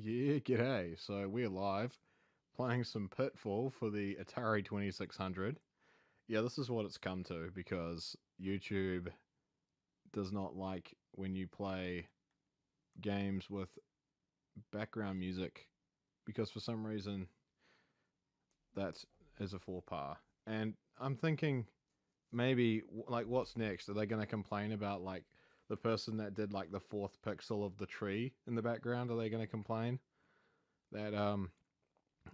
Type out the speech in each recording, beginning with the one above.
Yeah, g'day. So we're live playing some Pitfall for the Atari 2600. Yeah, this is what it's come to because YouTube does not like when you play games with background music because for some reason that is a faux pas. And I'm thinking maybe like what's next? Are they going to complain about like the person that did like the fourth pixel of the tree in the background? Are they going to complain that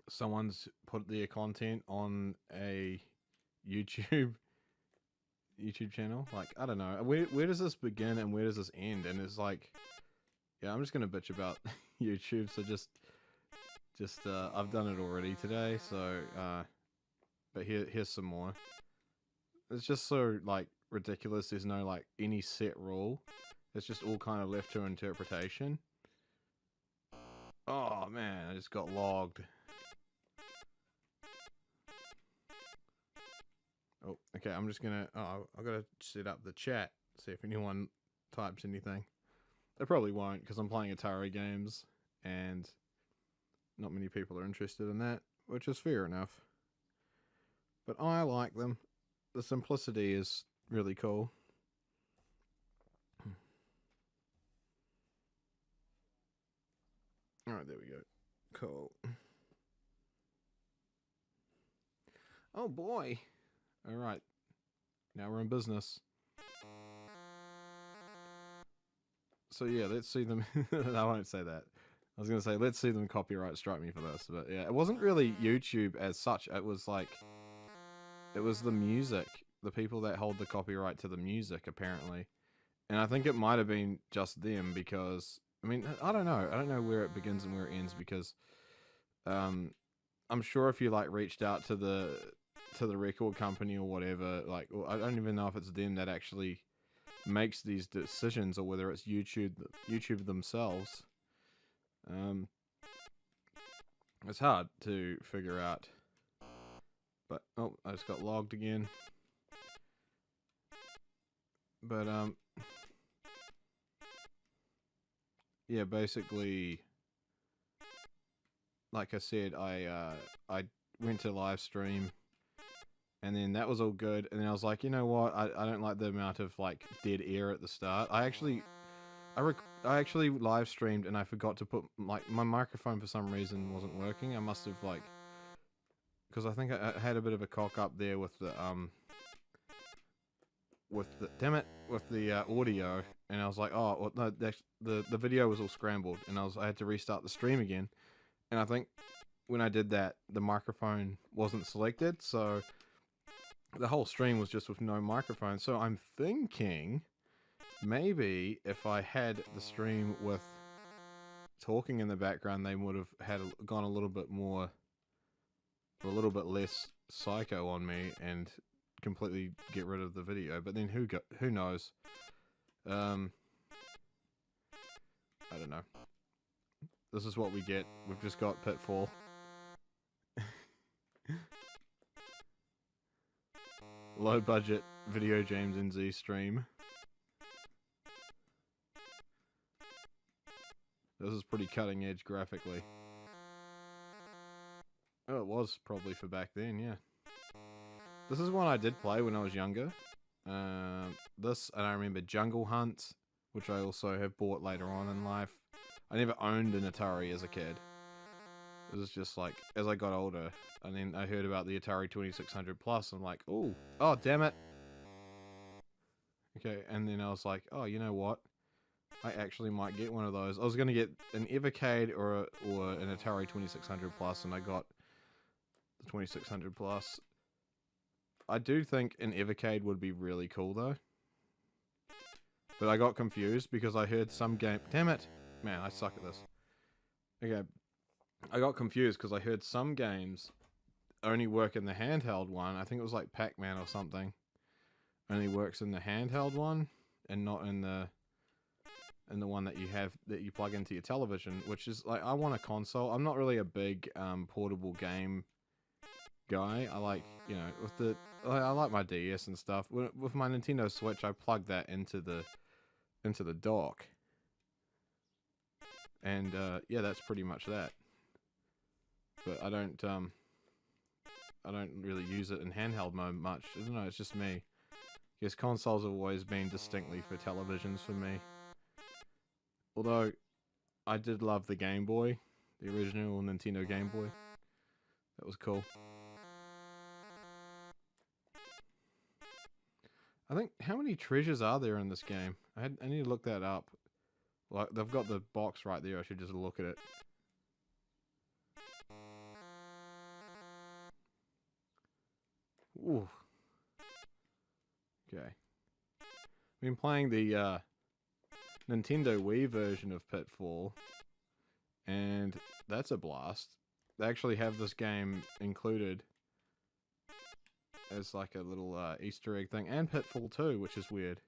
someone's put their content on a YouTube YouTube channel? Like, I don't know. Where does this begin and where does this end? And it's like, yeah, I'm just gonna bitch about YouTube. So just I've done it already today. So but here's some more. It's just so like ridiculous. There's no like any set rule. It's just all kind of left to interpretation. Oh man, I just got logged. Oh, okay, I'm just gonna... Oh, I've got to set up the chat, see if anyone types anything. They probably won't, because I'm playing Atari games, and not many people are interested in that, which is fair enough. But I like them. The simplicity is really cool. Alright, there we go. Cool. Oh boy! Alright, now we're in business. So yeah, let's see them... I won't say that. I was going to say, let's see them copyright strike me for this. But yeah, it wasn't really YouTube as such. It was like... It was the music. The people that hold the copyright to the music, apparently. And I think it might have been just them because... I mean, I don't know. I don't know where it begins and where it ends because... I'm sure if you like reached out to the record company or whatever, like, well, I don't even know if it's them that actually makes these decisions or whether it's YouTube themselves. It's hard to figure out. But oh, I just got logged again. But yeah, basically, like I said, I went to live stream, and then that was all good. And then I was like, you know what? I don't like the amount of like dead air at the start. I actually live streamed and I forgot to put like my microphone for some reason wasn't working. I must have like, because I think I had a bit of a cock up there with the damn it, with the audio, and I was like, oh well, no, the video was all scrambled, and I had to restart the stream again, and I think when I did that, the microphone wasn't selected, so the whole stream was just with no microphone. So I'm thinking maybe if I had the stream with talking in the background, they would have gone a little bit less psycho on me and completely get rid of the video. But then who knows? I don't know. This is what we get. We've just got Pitfall. Low budget video James NZ stream. This is pretty cutting edge graphically. Oh, it was probably for back then, yeah. This is one I did play when I was younger. This, and I remember Jungle Hunt, which I also have bought later on in life. I never owned an Atari as a kid. It was just like, as I got older, and then I heard about the Atari 2600 Plus, I'm like, oh, damn it. Okay, and then I was like, oh, you know what? I actually might get one of those. I was going to get an Evercade or an Atari 2600 Plus, and I got the 2600 Plus. I do think an Evercade would be really cool, though. But I got confused because I heard some game... Damn it! Man, I suck at this. Okay. I got confused because I heard some games only work in the handheld one. I think it was like Pac-Man or something. Only works in the handheld one and not in the one that you plug into your television, which is like, I want a console. I'm not really a big portable game guy. I like, you know, I like my DS and stuff. With my Nintendo Switch, I plug that into the dock. And yeah, that's pretty much that. But I don't really use it in handheld mode much. I don't know, it's just me. I guess consoles have always been distinctly for televisions for me. Although, I did love the Game Boy. The original Nintendo Game Boy. That was cool. I think, how many treasures are there in this game? I need to look that up. Like, they've got the box right there, I should just look at it. Ooh. Okay. I've been playing the Nintendo Wii version of Pitfall, and that's a blast. They actually have this game included as like a little Easter egg thing, and Pitfall 2, which is weird,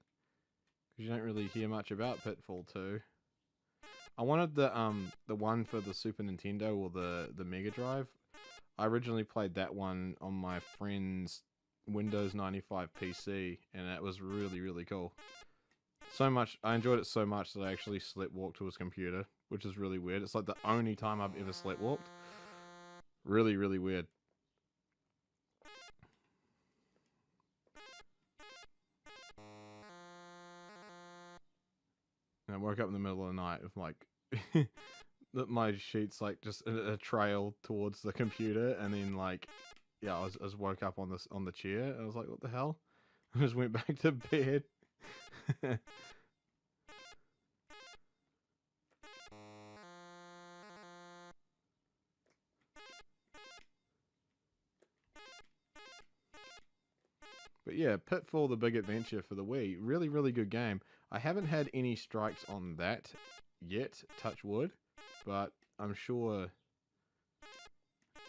because you don't really hear much about Pitfall 2. I wanted the one for the Super Nintendo or the Mega Drive. I originally played that one on my friend's Windows 95 PC, and that was really, really cool. So much, I enjoyed it so much that I actually sleptwalked to his computer, which is really weird. It's like the only time I've ever sleptwalked. Really, really weird. And I woke up in the middle of the night with like my sheets like just a trail towards the computer, and then like, yeah, I was woke up on the chair. I was like, what the hell? I just went back to bed. But yeah, Pitfall: The Big Adventure for the Wii, really, really good game. I haven't had any strikes on that yet, touch wood, but I'm sure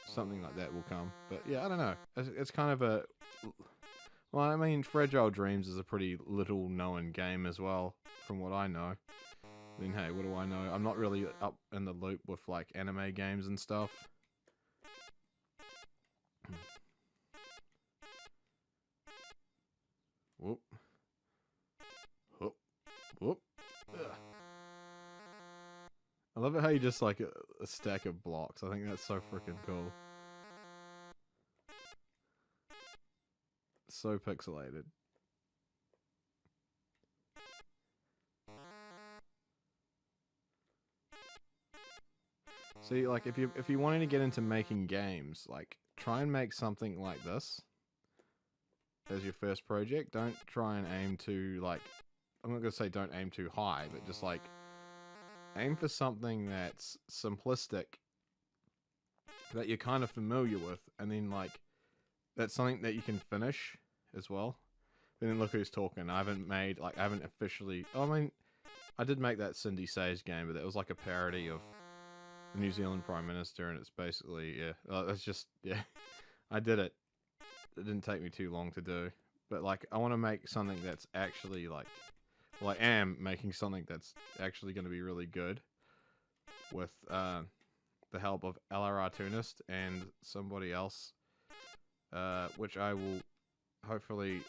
something like that will come. But yeah, I don't know. It's kind of a... Well, I mean, Fragile Dreams is a pretty little known game as well, from what I know. I mean, hey, what do I know? I'm not really up in the loop with like anime games and stuff. Whoop. Whoop. Whoop. Ugh. I love it how you just like a stack of blocks. I think that's so freaking cool. So pixelated. See, like if you wanted to get into making games, like try and make something like this as your first project. Don't try and aim too like, I'm not gonna say don't aim too high, but just like aim for something that's simplistic, that you're kind of familiar with, and then like that's something that you can finish as well. And then look who's talking. I haven't officially, I mean, I did make that Cindy Say's game, but that was like a parody of the New Zealand Prime Minister, and it's basically, yeah, that's just, yeah, I did it. It didn't take me too long to do, but like, I want to make something that's actually like, well, I am making something that's actually going to be really good with the help of LRR Tunist and somebody else, which I will hopefully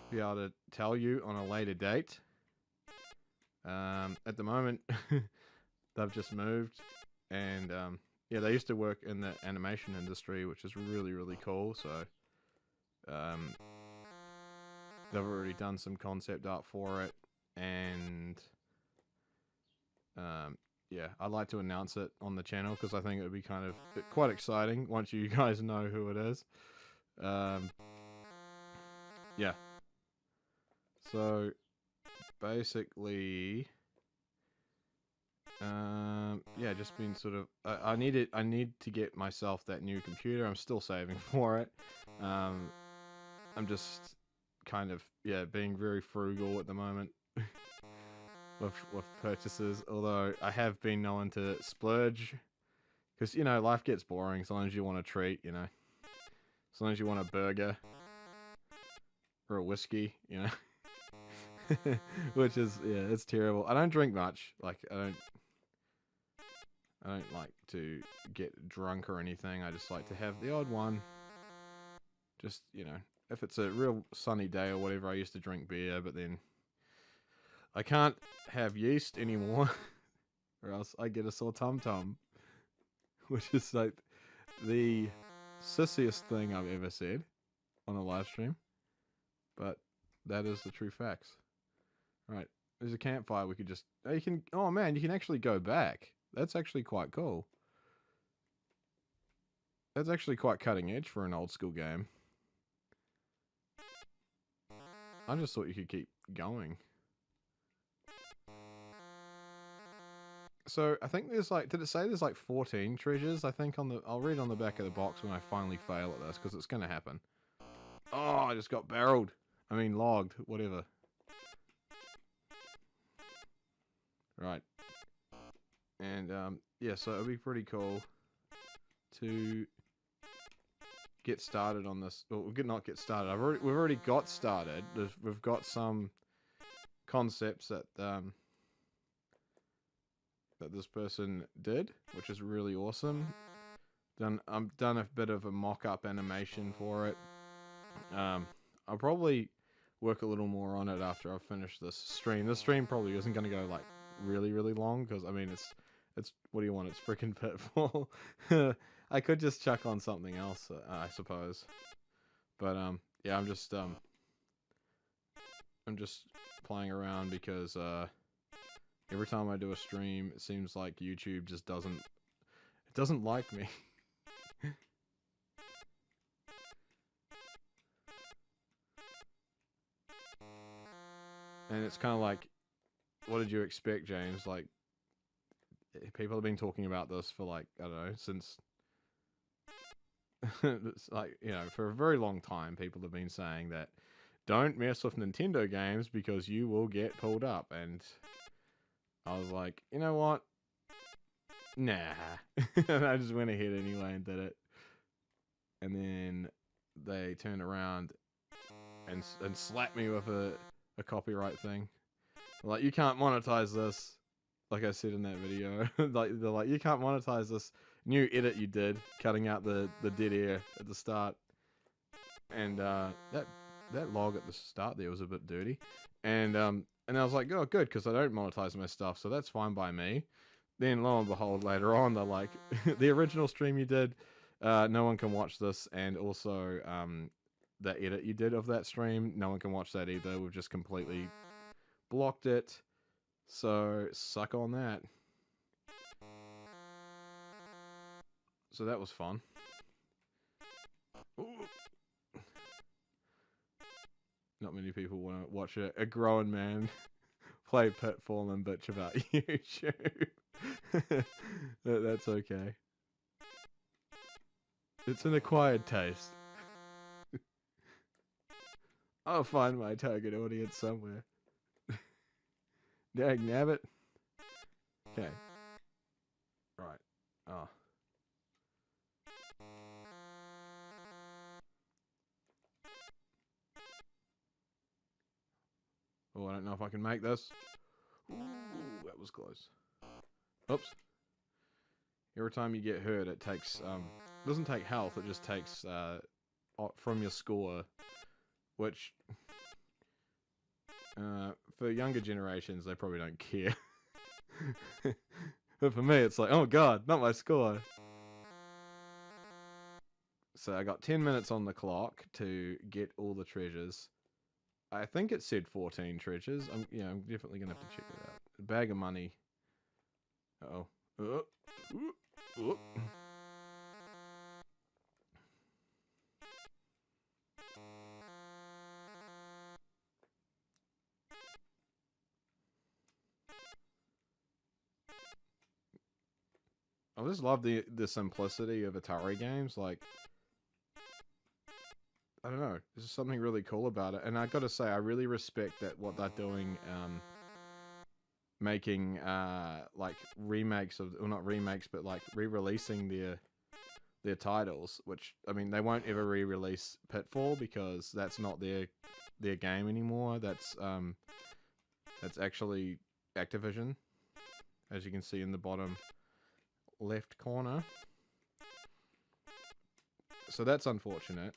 be able to tell you on a later date. At the moment, they've just moved, and yeah, they used to work in the animation industry, which is really, really cool. So they've already done some concept art for it, and yeah, I'd like to announce it on the channel because I think it would be kind of quite exciting once you guys know who it is. Yeah. So basically, yeah, just been sort of, I need to get myself that new computer. I'm still saving for it. I'm just kind of, yeah, being very frugal at the moment with purchases, although I have been known to splurge, because, you know, life gets boring as long as you want a treat, you know, as long as you want a burger or a whiskey, you know. Which is, yeah, it's terrible. I don't drink much. Like, I don't like to get drunk or anything. I just like to have the odd one. Just, you know, if it's a real sunny day or whatever, I used to drink beer, but then I can't have yeast anymore. or else I get a sore tum-tum. Which is like the sissiest thing I've ever said on a live stream. But that is the true facts. Right. There's a campfire we could just... You can... Oh man, you can actually go back. That's actually quite cool. That's actually quite cutting edge for an old school game. I just thought you could keep going. So, I think there's like... Did it say there's like 14 treasures? I think on the... I'll read on the back of the box when I finally fail at this, because it's going to happen. Oh, I just got barreled. I mean, logged. Whatever. Right. And, yeah, so it'll be pretty cool to get started on this. Well, we could not get started. We've already got started. We've got some concepts that that this person did, which is really awesome. I've done a bit of a mock-up animation for it. I'll probably work a little more on it after I've finished this stream. This stream probably isn't going to go like really, really long because I mean it's what do you want? It's freaking Pitfall. I could just chuck on something else, I suppose. But yeah, I'm just playing around because every time I do a stream, it seems like YouTube just doesn't like me. And it's kind of like, what did you expect, James? Like, people have been talking about this for like, I don't know, since it's like, you know, for a very long time, people have been saying that don't mess with Nintendo games because you will get pulled up. And I was like, you know what? Nah. And I just went ahead anyway and did it. And then they turned around and slapped me with a copyright thing. Like, you can't monetize this. Like I said in that video. Like, they're like, you can't monetize this new edit you did, cutting out the dead air at the start. And that log at the start there was a bit dirty. And I was like, oh, good, because I don't monetize my stuff, so that's fine by me. Then, lo and behold, later on, they're like, the original stream you did, no one can watch this, and also the edit you did of that stream, no one can watch that either. We've just completely blocked it. So, suck on that. So that was fun. Ooh. Not many people want to watch a grown man play Pitfall and bitch about YouTube. That's okay. It's an acquired taste. I'll find my target audience somewhere. Dag nabbit. Okay. Right. Oh. Oh, I don't know if I can make this. Ooh, that was close. Oops. Every time you get hurt, it takes, doesn't take health, it just takes, from your score, which, for younger generations, they probably don't care. But for me, it's like, oh god, not my score. So I got 10 minutes on the clock to get all the treasures. I think it said 14 treasures. I'm definitely gonna have to check it out. A bag of money. Uh-oh. I just love the simplicity of Atari games. Like, I don't know, there's just something really cool about it. And I gotta say, I really respect that what they're doing, making like remakes of, well, not remakes, but like re-releasing their titles. Which, I mean, they won't ever re-release Pitfall because that's not their game anymore. That's actually Activision, as you can see in the bottom left corner. So that's unfortunate,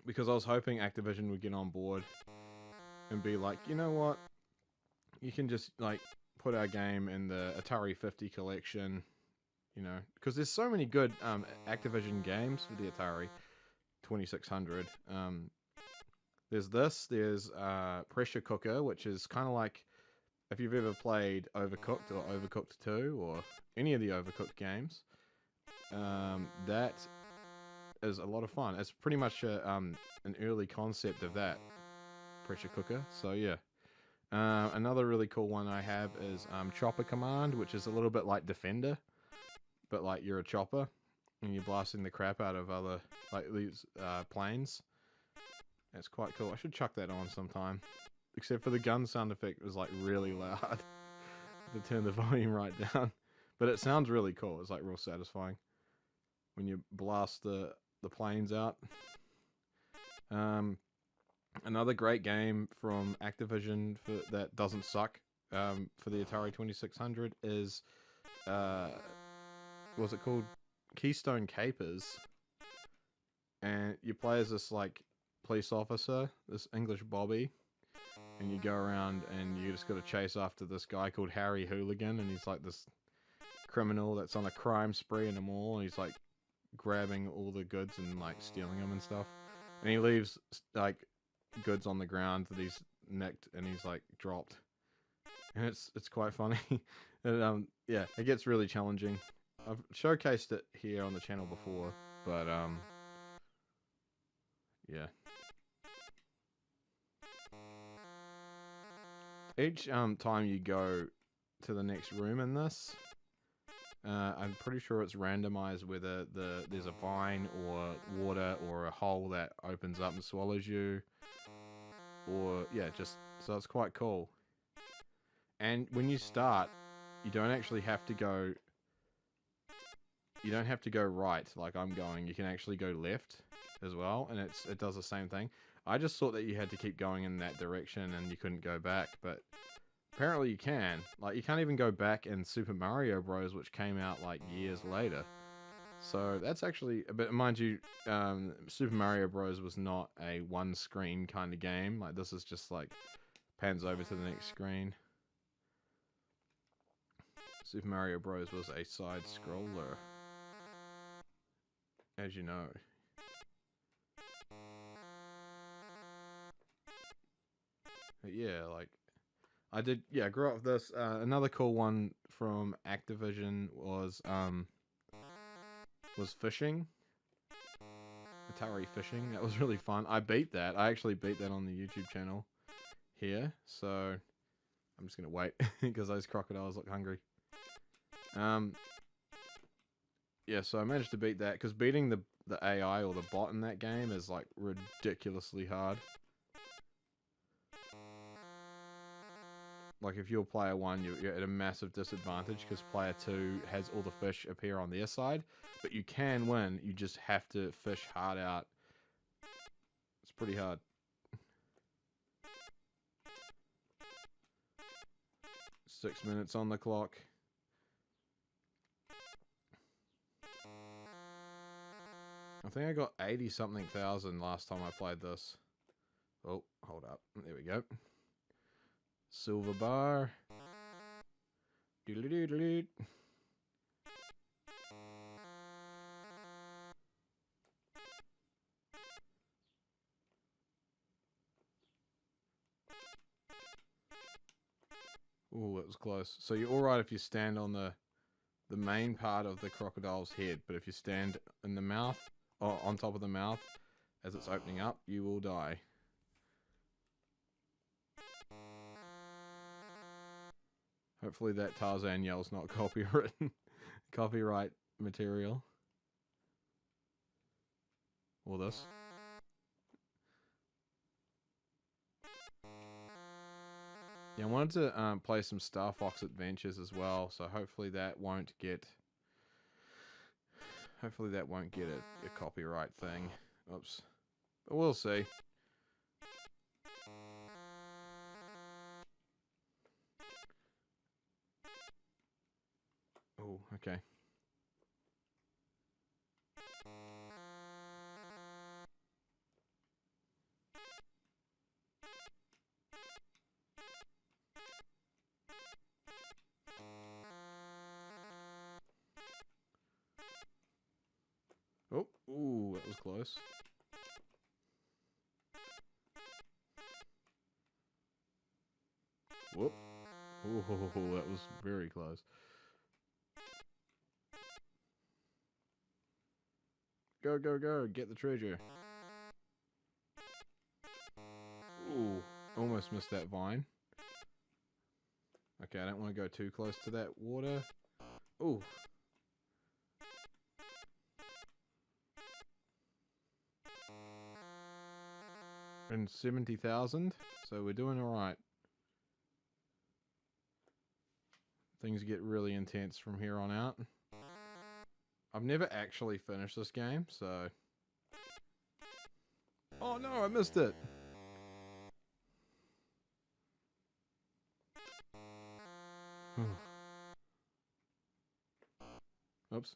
because I was hoping Activision would get on board and be like, you know what, you can just like put our game in the Atari 50 collection, you know, because there's so many good Activision games for the Atari 2600. There's Pressure Cooker, which is kind of like if you've ever played Overcooked or Overcooked 2 or any of the Overcooked games. That is a lot of fun. It's pretty much an early concept of that Pressure Cooker. So yeah. Another really cool one I have is Chopper Command, which is a little bit like Defender, but like you're a chopper and you're blasting the crap out of other these planes. It's quite cool. I should chuck that on sometime. Except for the gun sound effect was like really loud. To turn the volume right down. But it sounds really cool. It's like real satisfying when you blast the planes out. Another great game from Activision that doesn't suck for the Atari 2600 is what's it called? Keystone Capers. And you play as this like police officer, this English Bobby, and you go around and you just got to chase after this guy called Harry Hooligan, and he's like this criminal that's on a crime spree in a mall, and he's like grabbing all the goods and like stealing them and stuff, and he leaves like goods on the ground that he's nicked and he's like dropped, and it's quite funny. And yeah, it gets really challenging. I've showcased it here on the channel before, but yeah. Each time you go to the next room in this, I'm pretty sure it's randomized whether there's a vine or water or a hole that opens up and swallows you, or yeah, just so it's quite cool. And when you start, you don't actually have to go. You don't have to go right like I'm going. You can actually go left as well, and it does the same thing. I just thought that you had to keep going in that direction and you couldn't go back, but apparently you can. Like, you can't even go back in Super Mario Bros., which came out like years later. So that's actually, but mind you, Super Mario Bros. Was not a one-screen kind of game. Like, this is just like pans over to the next screen. Super Mario Bros. Was a side-scroller, as you know. But yeah, like, I grew up with this. Another cool one from Activision was fishing. Atari Fishing. That was really fun. I beat that. I actually beat that on the YouTube channel here. So I'm just gonna wait because those crocodiles look hungry. Yeah, so I managed to beat that because beating the AI or the bot in that game is like ridiculously hard. Like, if you're player 1, you're at a massive disadvantage because player 2 has all the fish appear on their side. But you can win, you just have to fish hard out. It's pretty hard. Six minutes on the clock. I think I got 80-something thousand last time I played this. Oh, hold up. There we go. Silver bar. Doodle-doodle-doot. Ooh, that was close. So you're alright if you stand on the main part of the crocodile's head, but if you stand in the mouth, or on top of the mouth, as it's opening up, you will die. Hopefully that Tarzan yell's not copyright material. Or this. Yeah, I wanted to play some Star Fox Adventures as well, so hopefully that won't get a copyright thing. Oops. But we'll see. Oh, okay. Ooh, that was close. Whoop. Ooh, that was very close. Go, go, go. Get the treasure. Ooh, almost missed that vine. Okay, I don't want to go too close to that water. Ooh. And 70,000, so we're doing alright. Things get really intense from here on out. I've never actually finished this game, so... Oh no, I missed it! Oops.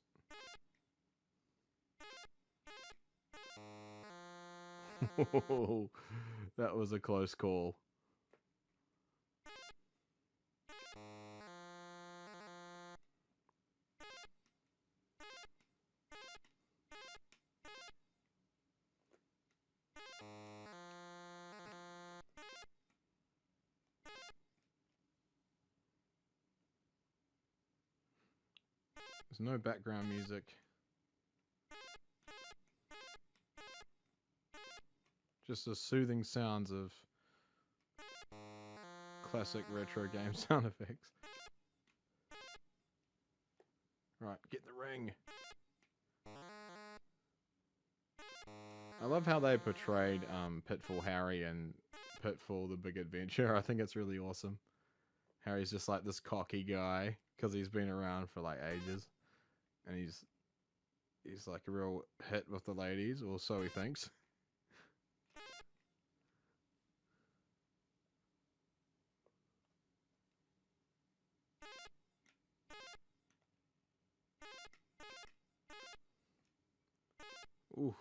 That was a close call. There's no background music. Just the soothing sounds of classic retro game sound effects. Right, get the ring. I love how they portrayed Pitfall Harry and Pitfall the Big Adventure. I think it's really awesome. Harry's just like this cocky guy because he's been around for like ages, and he's like a real hit with the ladies, or so he thinks. Ooh,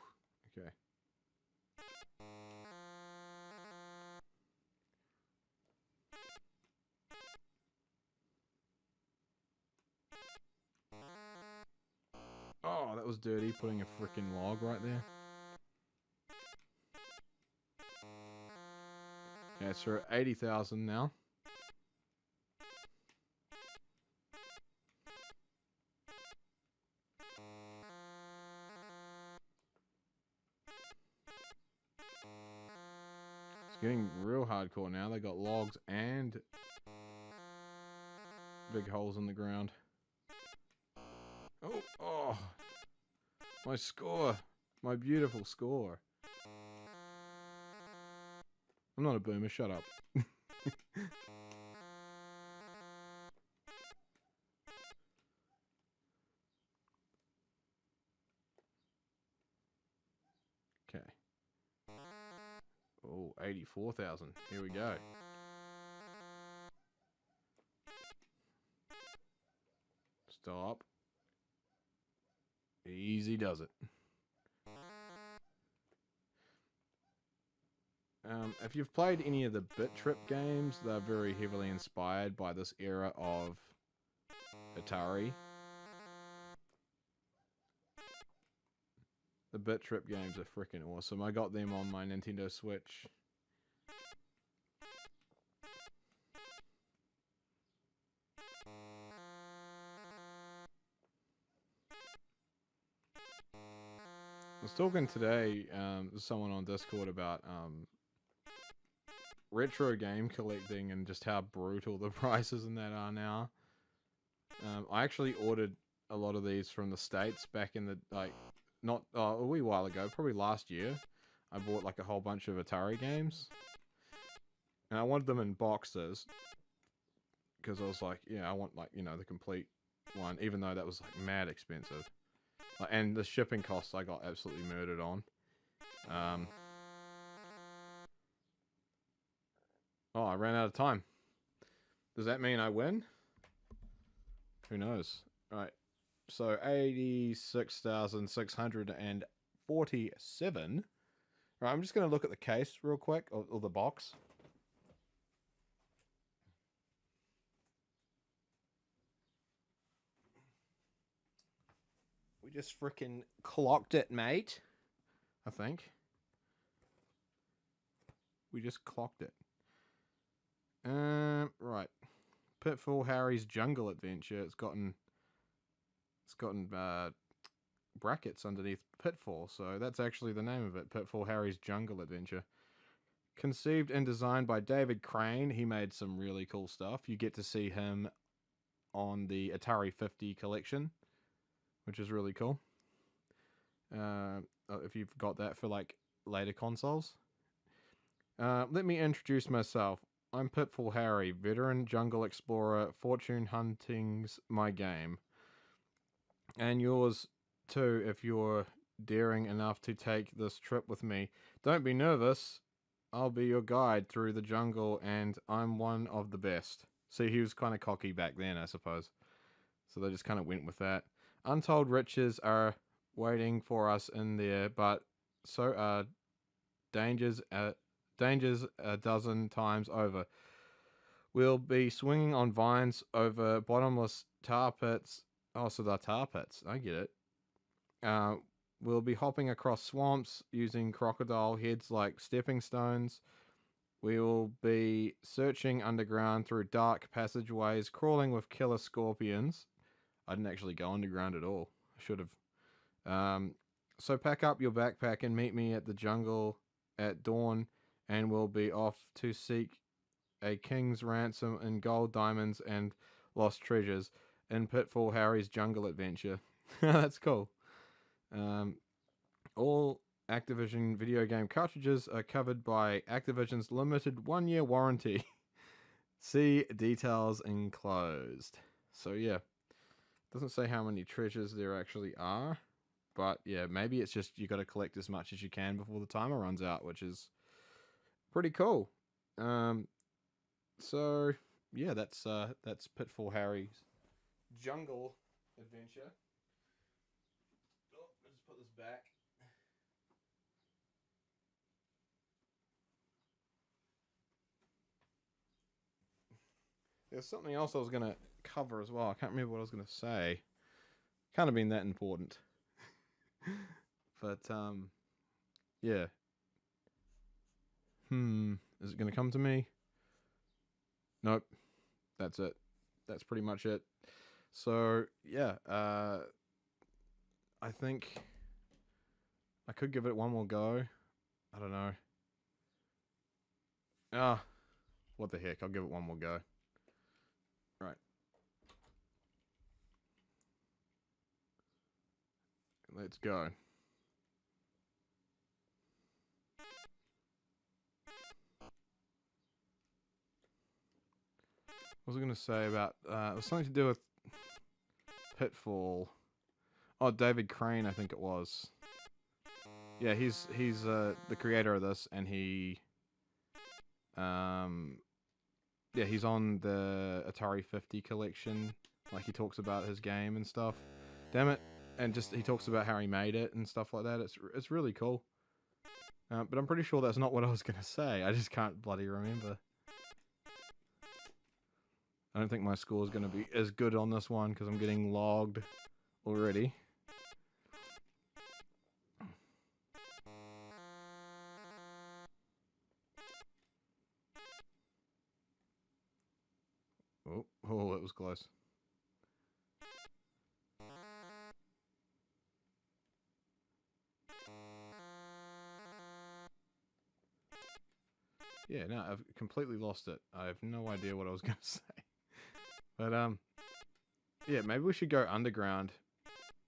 okay. Oh, that was dirty, putting a freaking log right there. Okay, so we're at 80,000 now. It's getting real hardcore now. They got logs and big holes in the ground. Oh, my score. My beautiful score. I'm not a boomer, shut up. Okay. Oh, 84,000. Here we go. Stop. Easy does it. If you've played any of the Bit Trip games, they're very heavily inspired by this era of Atari. The Bit Trip games are freaking awesome. I got them on my Nintendo Switch. I was talking today to someone on Discord about retro game collecting and just how brutal the prices in that are now. I actually ordered a lot of these from the States back in the, not a wee while ago, probably last year. I bought like a whole bunch of Atari games. And I wanted them in boxes. Because I was like, yeah, I want like, you know, the complete one, even though that was like mad expensive. And the shipping costs I got absolutely murdered on. Oh, I ran out of time. Does that mean I win? Who knows? Right. So 86,647. Right, I'm just going to look at the case real quick, or the box. We just freaking clocked it, mate. I think. We just clocked it. Right. Pitfall Harry's Jungle Adventure. It's gotten brackets underneath Pitfall, so that's actually the name of it. Pitfall Harry's Jungle Adventure. Conceived and designed by David Crane. He made some really cool stuff. You get to see him on the Atari 50 collection, which is really cool. If you've got that for like later consoles. Let me introduce myself. I'm Pitfall Harry, veteran jungle explorer. Fortune hunting's my game. And yours too, if you're daring enough to take this trip with me. Don't be nervous. I'll be your guide through the jungle, and I'm one of the best. See, he was kind of cocky back then, I suppose. So they just kind of went with that. Untold riches are waiting for us in there, but so are dangers a dozen times over. We'll be swinging on vines over bottomless tar pits. Oh, so they're tar pits. I get it. We'll be hopping across swamps using crocodile heads like stepping stones. We will be searching underground through dark passageways, crawling with killer scorpions. I didn't actually go underground at all. I should have. So pack up your backpack and meet me at the jungle at dawn, and we'll be off to seek a king's ransom in gold, diamonds, and lost treasures in Pitfall Harry's Jungle Adventure. That's cool. All Activision video game cartridges are covered by Activision's limited 1-year warranty. See details enclosed. So yeah, doesn't say how many treasures there actually are, but yeah, maybe it's just you got to collect as much as you can before the timer runs out, which is pretty cool. So yeah, that's Pitfall Harry's Jungle Adventure. Oh, let's put this back. There's something else I was going to cover as well. I can't remember what I was going to say. Can't have been that important. But, yeah. Is it going to come to me? Nope. That's it. That's pretty much it. So, yeah. I think I could give it one more go. I don't know. What the heck. I'll give it one more go. Right. Let's go. What was I going to say about... it was something to do with Pitfall. Oh, David Crane, I think it was. Yeah, he's the creator of this, and he... yeah, he's on the Atari 50 collection. Like, he talks about his game and stuff. Damn it. And just, he talks about how he made it and stuff like that. It's really cool. But I'm pretty sure that's not what I was going to say. I just can't bloody remember. I don't think my score is going to be as good on this one because I'm getting logged already. Oh, that was close. Yeah, no, I've completely lost it. I have no idea what I was going to say. But, yeah, maybe we should go underground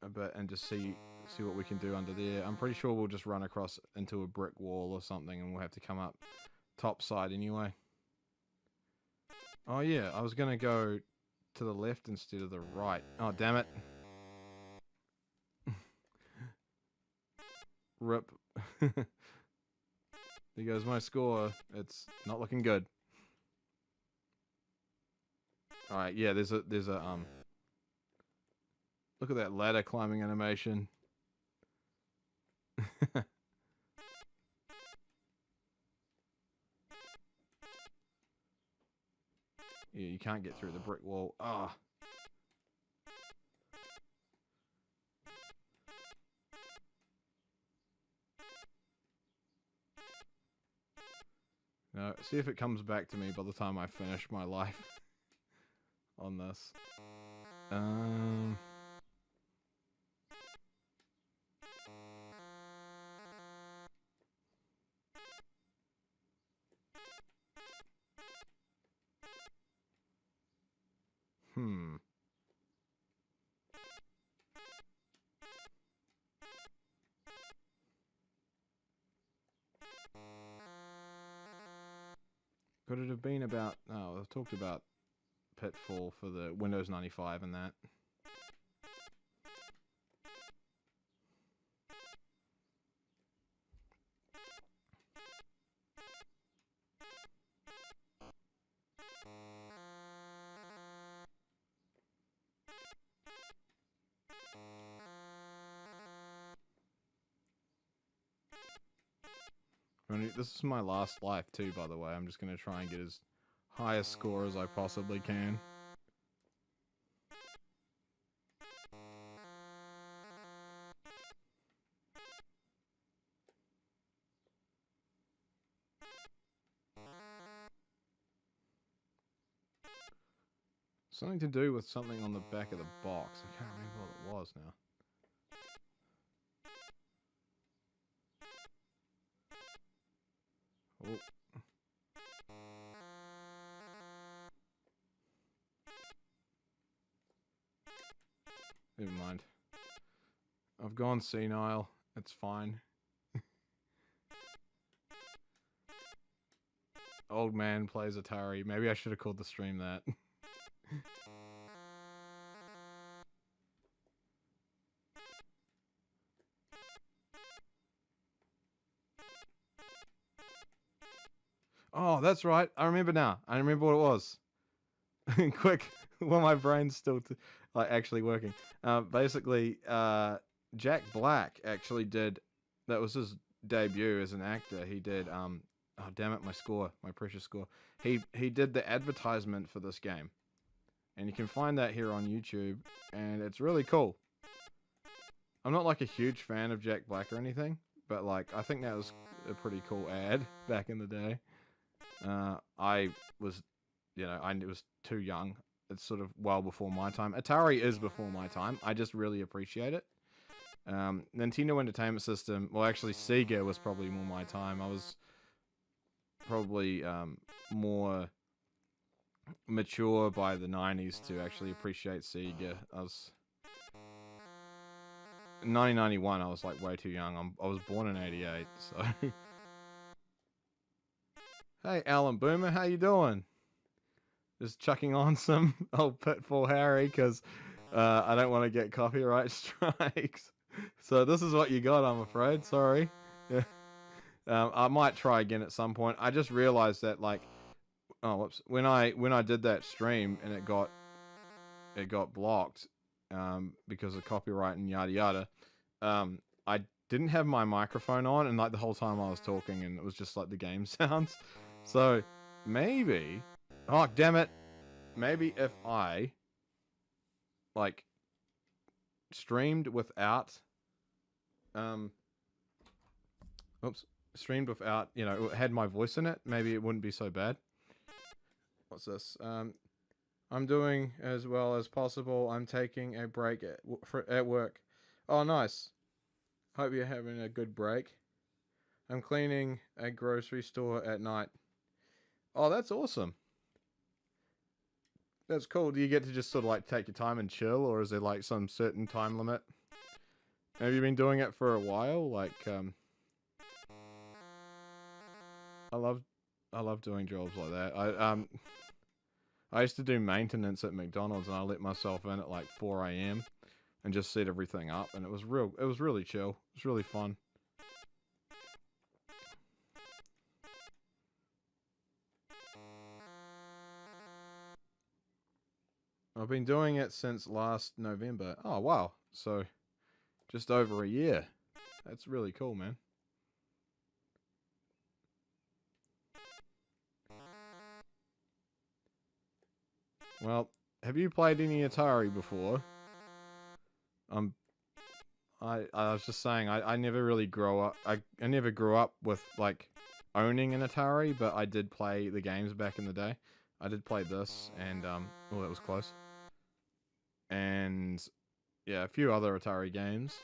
a bit and just see what we can do under there. I'm pretty sure we'll just run across into a brick wall or something and we'll have to come up top side anyway. Oh, yeah, I was going to go to the left instead of the right. Oh, damn it. Rip. There goes my score. It's not looking good. Alright, yeah, there's a look at that ladder climbing animation. Yeah, you can't get through the brick wall. Ah. See if it comes back to me by the time I finish my life on this. Could it have been about... Oh, I've talked about Pitfall for the Windows 95 and that. This is my last life too, by the way. I'm just going to try and get as high a score as I possibly can. Something to do with something on the back of the box. I can't remember what it was now. Oh. Never mind. I've gone senile. It's fine. Old man plays Atari. Maybe I should have called the stream that. Oh, that's right. I remember now. I remember what it was. Quick, while my brain's still like actually working. Basically, Jack Black actually did. That was his debut as an actor. He did. Oh damn it, my score, my precious score. He did the advertisement for this game, and you can find that here on YouTube, and it's really cool. I'm not like a huge fan of Jack Black or anything, but like I think that was a pretty cool ad back in the day. I was, I was too young. It's sort of well before my time. Atari is before my time. I just really appreciate it. Nintendo Entertainment System, well actually Sega was probably more my time. I was probably more mature by the 90s to actually appreciate Sega. I was... In 1991, I was like way too young. I was born in 88, so... Hey, Alan Boomer, how you doing? Just chucking on some old Pitfall Harry, because I don't want to get copyright strikes. So this is what you got, I'm afraid. Sorry. Yeah. I might try again at some point. I just realized that, like, oh, whoops. When I did that stream and it got blocked because of copyright and yada yada, I didn't have my microphone on, and like the whole time I was talking, and it was just like the game sounds. So maybe, oh damn it, maybe if I like streamed without, streamed without, had my voice in it, maybe it wouldn't be so bad. What's this? I'm doing as well as possible. I'm taking a break at work. Oh, nice. Hope you're having a good break. I'm cleaning a grocery store at night. Oh, that's awesome. That's cool. Do you get to just sort of like take your time and chill, or is there like some certain time limit? Have you been doing it for a while? Like, I love doing jobs like that. I used to do maintenance at McDonald's, and I let myself in at like 4 AM and just set everything up, and it was really chill. It was really fun. I've been doing it since last November. Oh, wow. So, just over a year. That's really cool, man. Well, have you played any Atari before? I was just saying, I never really grew up. I never grew up with, like, owning an Atari, but I did play the games back in the day. I did play this, and oh, that was close. And yeah, a few other Atari games.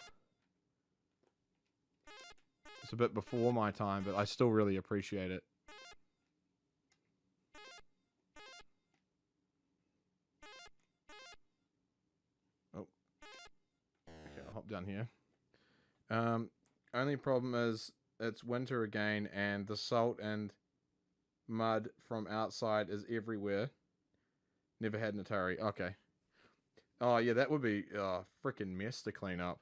It's a bit before my time, but I still really appreciate it. Oh, okay, I'll hop down here. Only problem is it's winter again, and the salt and mud from outside is everywhere. Never had an Atari. Okay. Oh, yeah, that would be a freaking mess to clean up.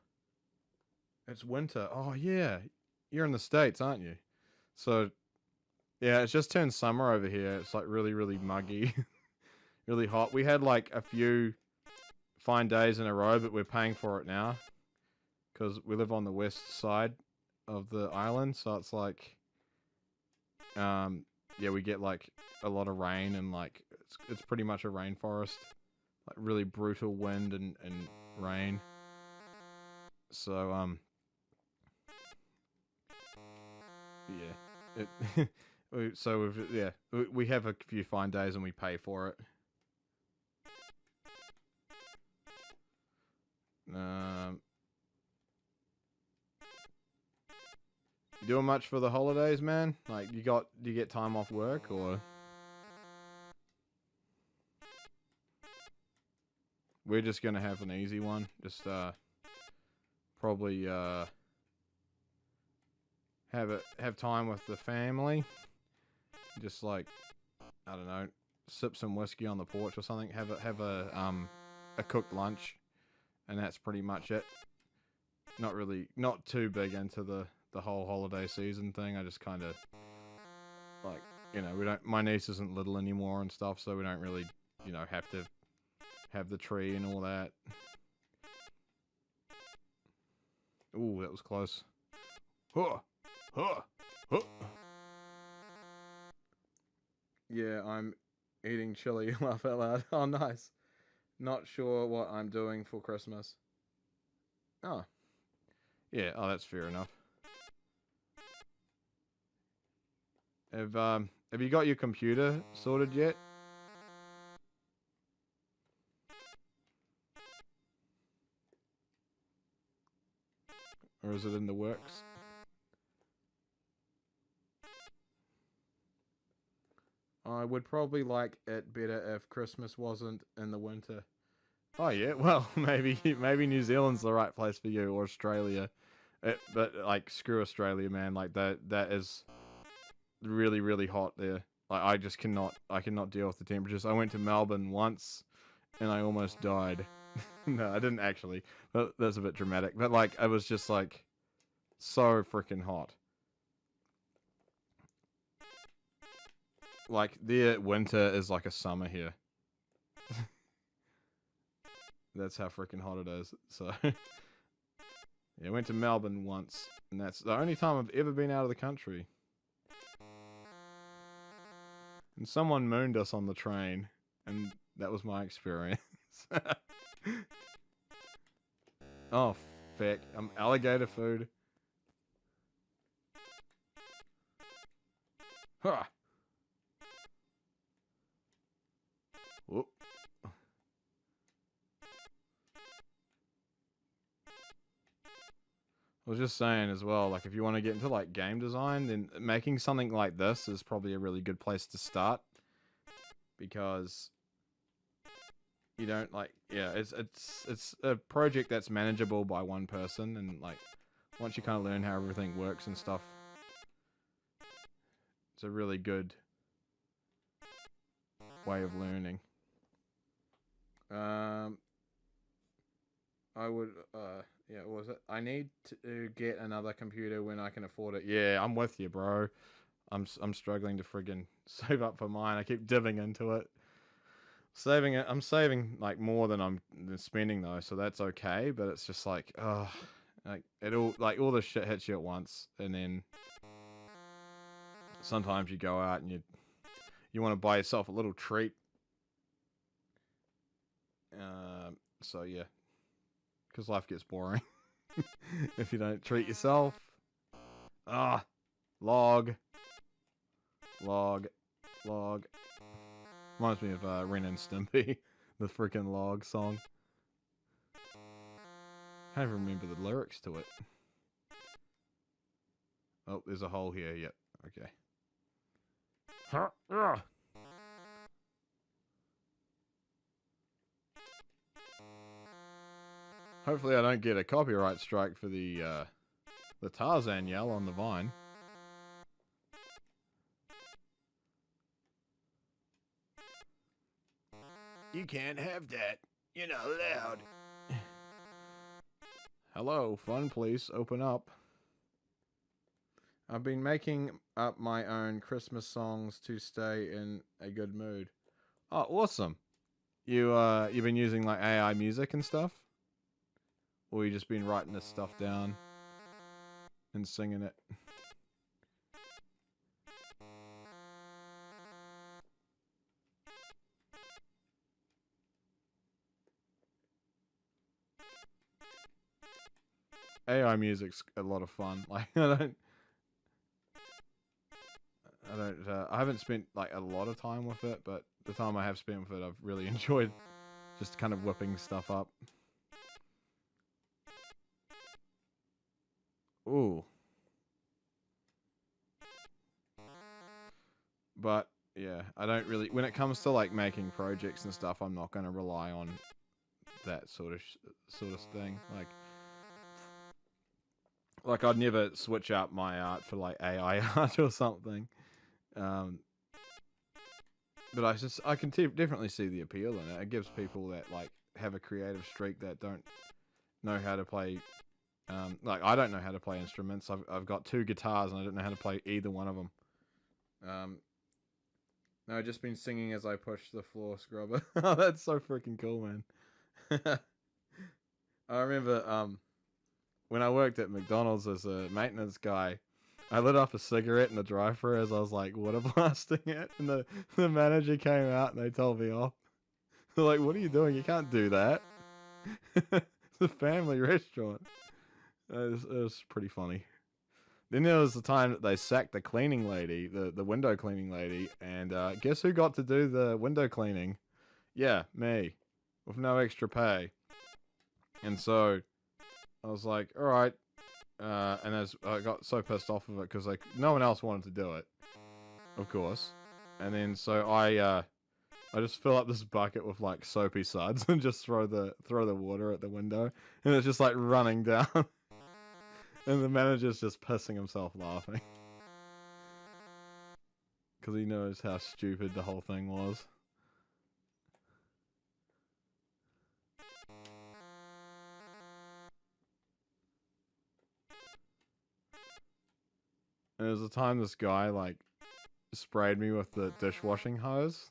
It's winter. Oh, yeah. You're in the States, aren't you? So, yeah, it's just turned summer over here. It's like really, really muggy. Really hot. We had like a few fine days in a row, but we're paying for it now. Because we live on the west side of the island. So it's like, yeah, we get like a lot of rain and like, it's pretty much a rainforest. Like really brutal wind and rain. So, yeah, we have a few fine days and we pay for it. You doing much for the holidays, man? Like, do you get time off work or? We're just gonna have an easy one. Just probably have time with the family. Just like, I don't know, sip some whiskey on the porch or something. Have a cooked lunch, and that's pretty much it. Not too big into the whole holiday season thing. I just kind of like, my niece isn't little anymore and stuff, so we don't really, have to have the tree and all that. Ooh, that was close. Huh. Huh. Huh. Yeah, I'm eating chili. Laugh out loud. Oh, nice. Not sure what I'm doing for Christmas. Oh. Yeah, that's fair enough. Have you got your computer sorted yet? Or is it in the works? I would probably like it better if Christmas wasn't in the winter. Oh yeah, well maybe New Zealand's the right place for you, or Australia. But like screw Australia, man. Like that is really, really hot there. Like I cannot deal with the temperatures. I went to Melbourne once and I almost died. No, I didn't actually. But that's a bit dramatic. But like it was just like so freaking hot. Like their winter is like a summer here. That's how freaking hot it is. So yeah, I went to Melbourne once, and that's the only time I've ever been out of the country. And someone mooned us on the train, and that was my experience. Oh, feck. Alligator food. Huh. Whoop. I was just saying as well, like if you want to get into like game design, then making something like this is probably a really good place to start, because you don't like, yeah, it's a project that's manageable by one person, and like once you kind of learn how everything works and stuff, it's a really good way of learning. I would, yeah, what was it? I need to get another computer when I can afford it. Yeah, I'm with you, bro. I'm struggling to friggin' save up for mine. I keep dipping into it. Saving it. I'm saving like more than I'm spending though, so that's okay. But it's just like, oh, like all this shit hits you at once, and then sometimes you go out and you want to buy yourself a little treat. So yeah, because life gets boring if you don't treat yourself. Ah, log. Log. Log. Reminds me of Ren and Stimpy. The freaking log song. I can't even remember the lyrics to it. Oh, there's a hole here. Yep. Okay. Hopefully I don't get a copyright strike for the Tarzan yell on the vine. You can't have that. You're not allowed. Hello, fun police, open up. I've been making up my own Christmas songs to stay in a good mood. Oh, awesome. You've been using like AI music and stuff? Or you just been writing this stuff down and singing it? AI music's a lot of fun. Like I haven't spent like a lot of time with it, but the time I have spent with it, I've really enjoyed just kind of whipping stuff up. Ooh. But yeah, I don't really, when it comes to like making projects and stuff, I'm not going to rely on that sort of thing. Like I'd never switch out my art for like AI art or something. But I can definitely see the appeal in it. It gives people that like have a creative streak that don't know how to play. Like I don't know how to play instruments. I've got 2 guitars and I don't know how to play either one of them. No, I've just been singing as I push the floor scrubber. Oh, that's so freaking cool, man. I remember when I worked at McDonald's as a maintenance guy, I lit off a cigarette in the drive-thru as I was like water blasting it, and the manager came out and they told me off. They're like, "What are you doing? You can't do that." It's a family restaurant. It was pretty funny. Then there was the time that they sacked the cleaning lady, the window cleaning lady, and guess who got to do the window cleaning? Yeah, me, with no extra pay. And so I was like, all right. And I got so pissed off of it because like no one else wanted to do it, of course. And then so I just fill up this bucket with like soapy suds and just throw the water at the window, and it's just like running down. And the manager's just pissing himself laughing because he knows how stupid the whole thing was. And there was a time this guy like sprayed me with the dishwashing hose,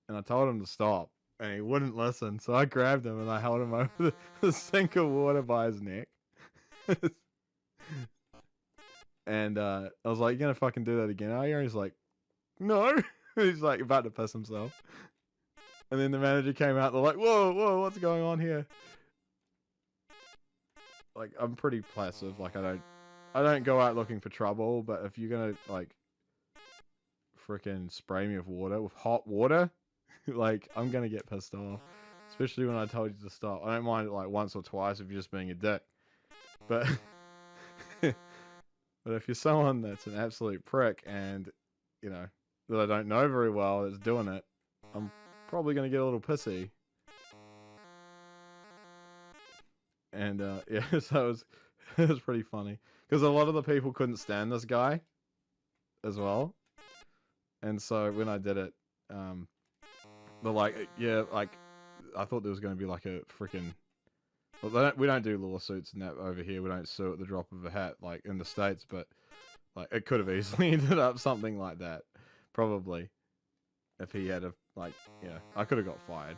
and I told him to stop, and he wouldn't listen. So I grabbed him and I held him over the sink of water by his neck. And I was like, "You gonna fucking do that again, are you?" And he's like, "No." He's like about to piss himself. And then the manager came out. They're like, "Whoa, what's going on here?" Like, I'm pretty passive. Like, I don't go out looking for trouble. But if you're gonna like freaking spray me with hot water, like I'm gonna get pissed off. Especially when I told you to stop. I don't mind it like once or twice if you're just being a dick. But but if you're someone that's an absolute prick and, you know, that I don't know very well that's doing it, I'm probably going to get a little pissy. And, yeah, so it was pretty funny. Because a lot of the people couldn't stand this guy as well. And so when I did it, they're like, yeah, like, I thought there was going to be like a freaking... Well, we don't do lawsuits and that over here. We don't sue at the drop of a hat like in the States, but like it could have easily ended up something like that. Probably. If he had like, yeah, I could have got fired.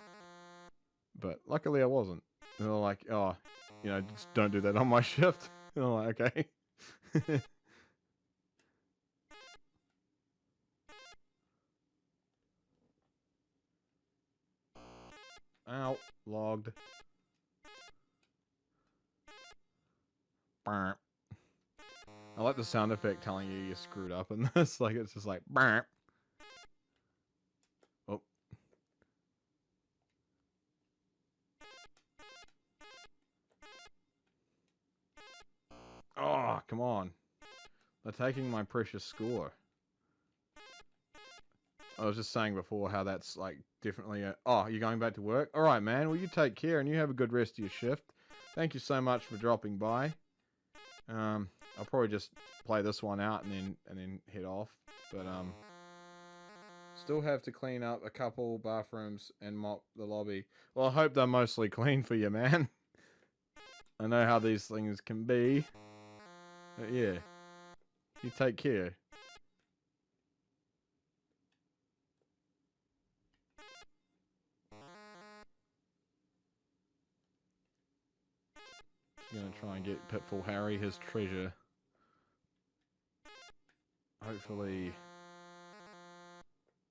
But luckily I wasn't. And they're like, oh, you know, just don't do that on my shift. And I'm like, okay. Ow, logged. I like the sound effect telling you you're screwed up in this. Like, it's just like, burp. Oh. Oh, come on. They're taking my precious score. I was just saying before how that's like definitely a... Oh, you're going back to work? Alright, man. Well, you take care and you have a good rest of your shift. Thank you so much for dropping by. I'll probably just play this one out and then head off. But still have to clean up a couple bathrooms and mop the lobby. Well, I hope they're mostly clean for you, man. I know how these things can be. But yeah. You take care. Gonna try and get Pitfall Harry his treasure. Hopefully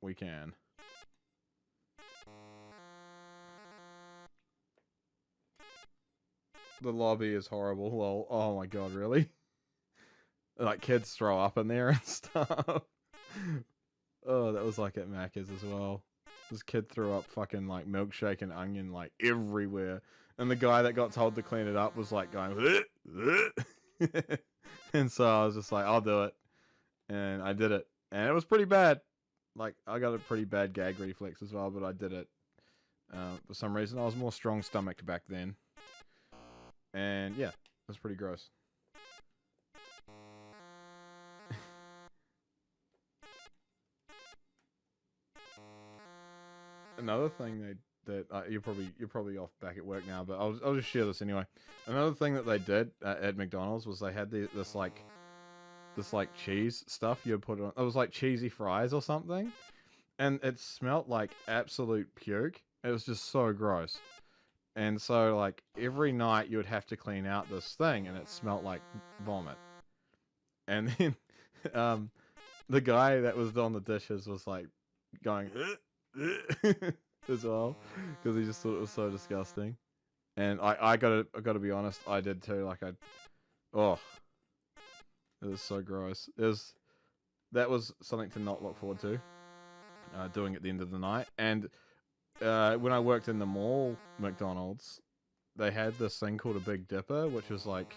we can. The lobby is horrible. Well, oh my god, really? Like kids throw up in there and stuff. Oh, that was like at Macca's as well. This kid threw up fucking like milkshake and onion like everywhere. And the guy that got told to clean it up was like going, and so I was just like, I'll do it. And I did it. And it was pretty bad. Like, I got a pretty bad gag reflex as well, but I did it. For some reason, I was more strong-stomached back then. And yeah, it was pretty gross. Another thing that you're probably off back at work now, but I'll just share this anyway. Another thing that they did at McDonald's was they had this cheese stuff you put on. It was like cheesy fries or something, and it smelled like absolute puke. It was just so gross. And so like every night you would have to clean out this thing, and it smelled like vomit. And then the guy that was on the dishes was like going as well, because he just thought it was so disgusting. And I gotta be honest, I did too. Like it was so gross. That was something to not look forward to. Doing at the end of the night. And when I worked in the mall McDonald's, they had this thing called a Big Dipper, which was like,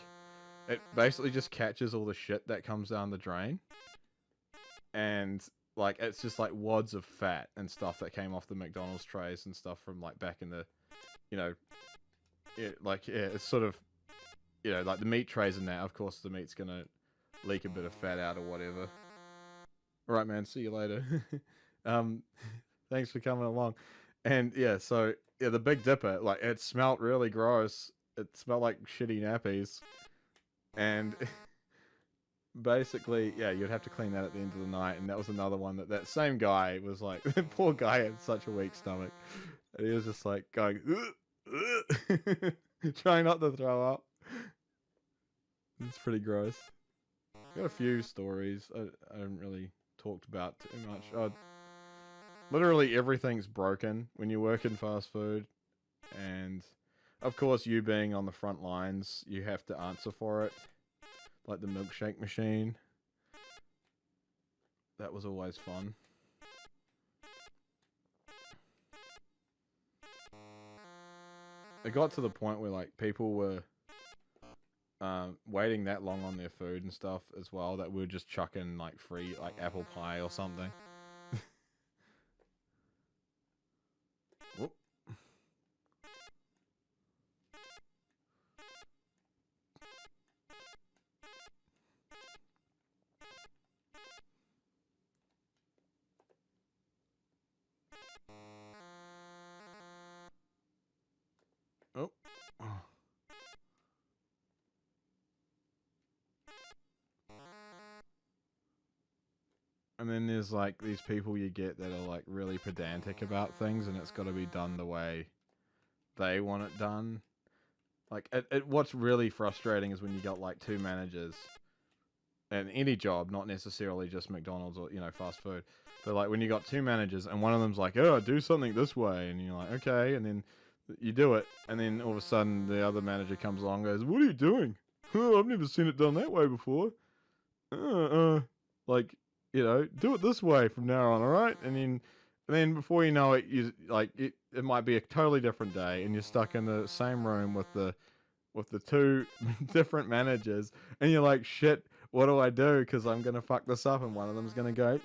it basically just catches all the shit that comes down the drain. And like, it's just like wads of fat and stuff that came off the McDonald's trays and stuff from like back in the, it's sort of, like the meat trays and that. Of course, the meat's gonna leak a bit of fat out or whatever. All right, man. See you later. Thanks for coming along. And yeah, so yeah, the Big Dipper, like it smelled really gross. It smelled like shitty nappies, and basically, yeah, you'd have to clean that at the end of the night. And that was another one that same guy was like, the poor guy had such a weak stomach, and he was just like going, trying not to throw up. It's pretty gross. Got a few stories. I haven't really talked about too much. Literally everything's broken when you work in fast food, and of course, you being on the front lines, you have to answer for it. Like the milkshake machine. That was always fun. It got to the point where like people were waiting that long on their food and stuff as well, that we were just chucking like free like apple pie or something. Whoop. Oh. And then there's like these people you get that are like really pedantic about things, and it's got to be done the way they want it done. Like, what's really frustrating is when you got like two managers, and any job, not necessarily just McDonald's or fast food, but like when you got two managers and one of them's like, oh, do something this way, and you're like, okay, and then you do it, and then all of a sudden the other manager comes along and goes, what are you doing? Oh, I've never seen it done that way before. like, you know, do it this way from now on, all right? And then before you know it, it might be a totally different day, and you're stuck in the same room with the two different managers, and you're like, shit, what do I do? Because I'm gonna fuck this up, and one of them's gonna go,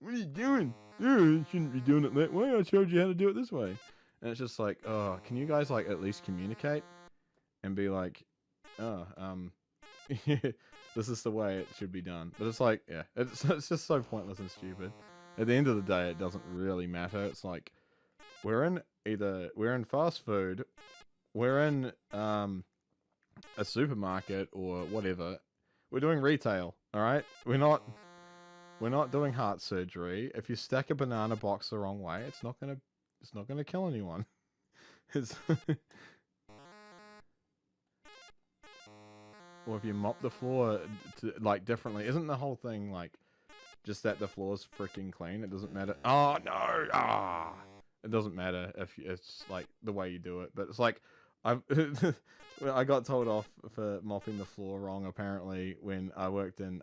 what are you doing? You shouldn't be doing it that way. I showed you how to do it this way. And it's just like, oh, can you guys like at least communicate and be like, oh, this is the way it should be done. But it's like, yeah, it's just so pointless and stupid. At the end of the day, it doesn't really matter. It's like we're in fast food, we're in a supermarket or whatever. We're doing retail, all right? We're not doing heart surgery. If you stack a banana box the wrong way, it's not gonna kill anyone. It's or if you mop the floor like differently, isn't the whole thing like just that the floor's freaking clean? It doesn't matter. Oh no! It doesn't matter if it's like the way you do it, but it's like I got told off for mopping the floor wrong apparently when I worked in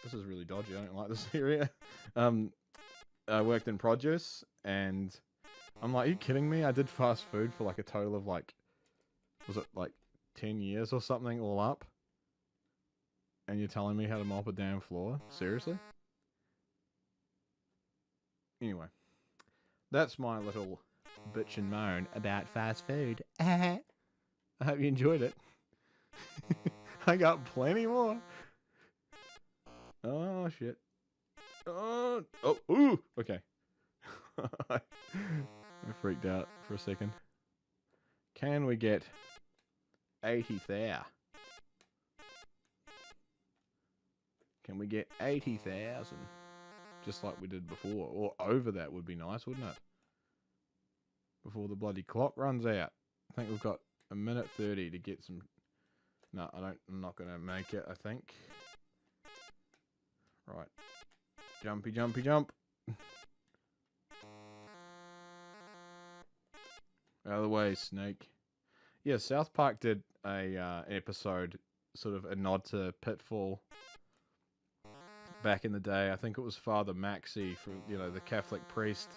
this is really dodgy. I don't like this area. I worked in produce, and I'm like, are you kidding me? I did fast food for like a total of like, was it like 10 years or something all up? And you're telling me how to mop a damn floor? Seriously? Anyway, that's my little bitch and moan about fast food. I hope you enjoyed it. I got plenty more. Oh, shit. Oh, ooh, okay. I freaked out for a second. Can we get 80,000? Can we get 80,000? Just like we did before. Or over that would be nice, wouldn't it? Before the bloody clock runs out. I think we've got a minute 30 to get some... No, I'm not going to make it, I think. Right. Jumpy, jumpy, jump. Out of the way, snake. Yeah, South Park did an episode, sort of a nod to Pitfall back in the day. I think it was Father Maxi, from the Catholic priest.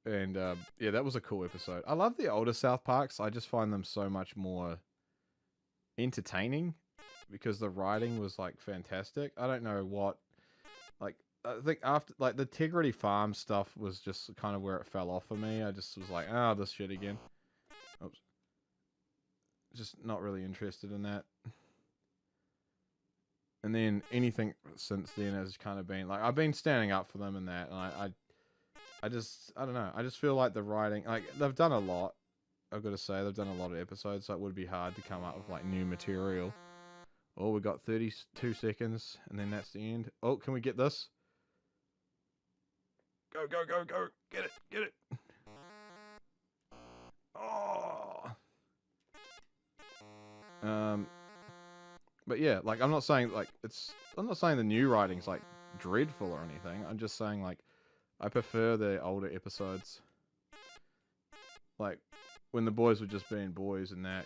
And yeah, that was a cool episode. I love the older South Parks. I just find them so much more entertaining because the writing was like fantastic. I don't know what, like, I think after like the Integrity Farm stuff was just kind of where it fell off for me. I just was like, this shit again. Oops. Just not really interested in that. And then anything since then has kind of been like, I've been standing up for them in that, and I don't know. I just feel like the writing, like they've done a lot. I've got to say they've done a lot of episodes, so it would be hard to come up with like new material. Oh, we got 32 seconds, and then that's the end. Oh, can we get this? Go, go, go, go. Get it, get it. Oh. But yeah, like I'm not saying the new writing's like dreadful or anything. I'm just saying like I prefer the older episodes. Like when the boys were just being boys and that,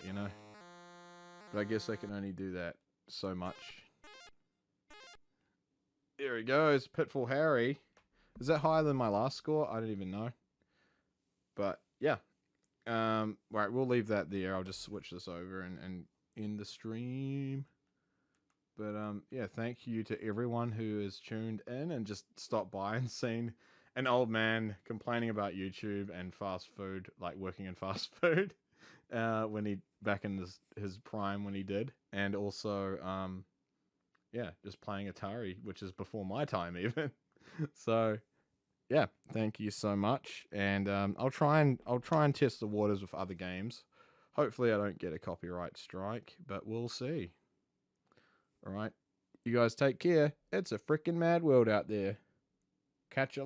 But I guess they can only do that so much. There he goes, Pitfall Harry. Is that higher than my last score? I don't even know. But yeah. Right, we'll leave that there. I'll just switch this over and end the stream. But yeah, thank you to everyone who has tuned in and just stopped by and seen an old man complaining about YouTube and fast food, like working in fast food, when he back in his prime when he did, and also yeah, just playing Atari, which is before my time even. So yeah, thank you so much, and I'll try and test the waters with other games. Hopefully, I don't get a copyright strike, but we'll see. All right, you guys take care. It's a freaking mad world out there. Catch you later.